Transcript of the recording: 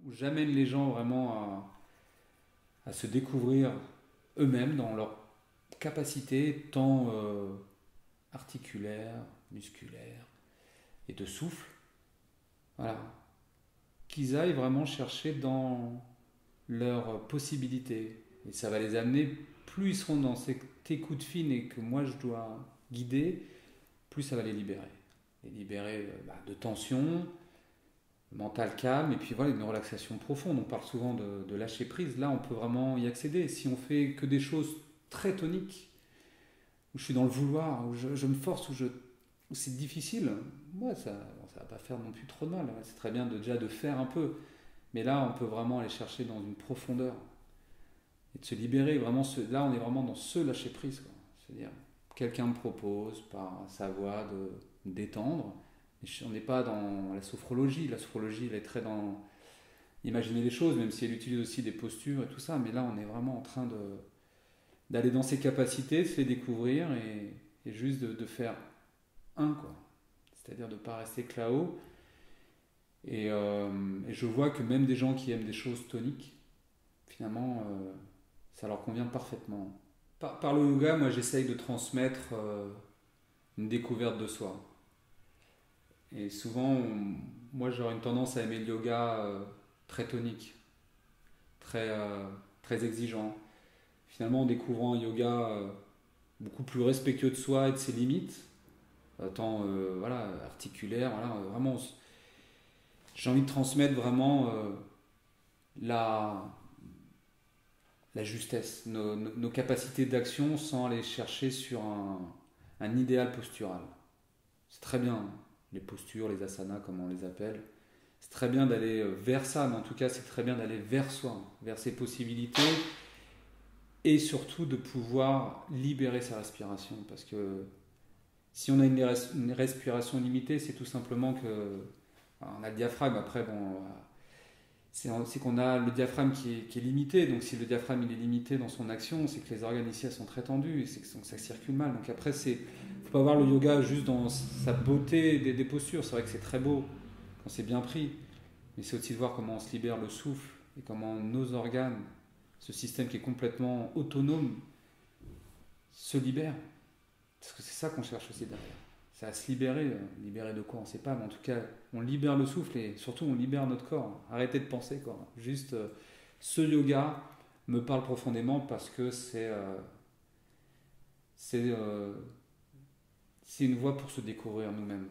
où j'amène les gens vraiment à se découvrir eux-mêmes dans leurs capacités tant articulaires, musculaires et de souffle. Voilà. Qu'ils aillent vraiment chercher dans leurs possibilités. Et ça va les amener, plus ils seront dans cette écoute fine et que moi je dois guider, plus ça va les libérer. Les libérer de tension, mental calme, et puis voilà, une relaxation profonde. On parle souvent de lâcher prise. Là, on peut vraiment y accéder. Si on fait que des choses très toniques, où je suis dans le vouloir, où je me force, où c'est difficile, moi, ça va pas faire non plus trop de mal. C'est très bien déjà de faire un peu. Mais là, on peut vraiment aller chercher dans une profondeur et de se libérer. Vraiment, là, on est vraiment dans ce lâcher prise, quoi. C'est-à-dire, quelqu'un me propose par sa voix de me détendre. On n'est pas dans la sophrologie. La sophrologie, elle est très dans imaginer les choses, même si elle utilise aussi des postures et tout ça. Mais là, on est vraiment en train d'aller dans ses capacités, de se les découvrir et juste de faire un, quoi. C'est-à-dire de ne pas rester que là-haut. Et je vois que même des gens qui aiment des choses toniques, finalement, ça leur convient parfaitement. Par le yoga, moi, j'essaye de transmettre une découverte de soi. Et souvent, moi, j'aurais une tendance à aimer le yoga très tonique, très exigeant. Finalement, en découvrant un yoga beaucoup plus respectueux de soi et de ses limites, tant voilà, articulaire, voilà, vraiment, j'ai envie de transmettre vraiment la, la justesse, nos capacités d'action sans aller chercher sur un idéal postural. C'est très bien, les postures, les asanas, comme on les appelle. C'est très bien d'aller vers ça, mais en tout cas, c'est très bien d'aller vers soi, vers ses possibilités et surtout de pouvoir libérer sa respiration. Parce que si on a une respiration limitée, c'est tout simplement que on a le diaphragme. Après, bon, c'est qu'on a le diaphragme qui est limité. Donc, si le diaphragme il est limité dans son action, c'est que les organes ici sont très tendus et c'est que ça circule mal. Donc, après, faut pas voir le yoga juste dans sa beauté des postures. C'est vrai que c'est très beau quand c'est bien pris, mais c'est aussi de voir comment on se libère le souffle et comment nos organes, ce système qui est complètement autonome, se libère. Parce que c'est ça qu'on cherche aussi derrière. C'est à se libérer. Libérer de quoi, on ne sait pas, mais en tout cas, on libère le souffle et surtout on libère notre corps. Arrêtez de penser, quoi. Juste, ce yoga me parle profondément parce que c'est, c'est une voie pour se découvrir nous-mêmes.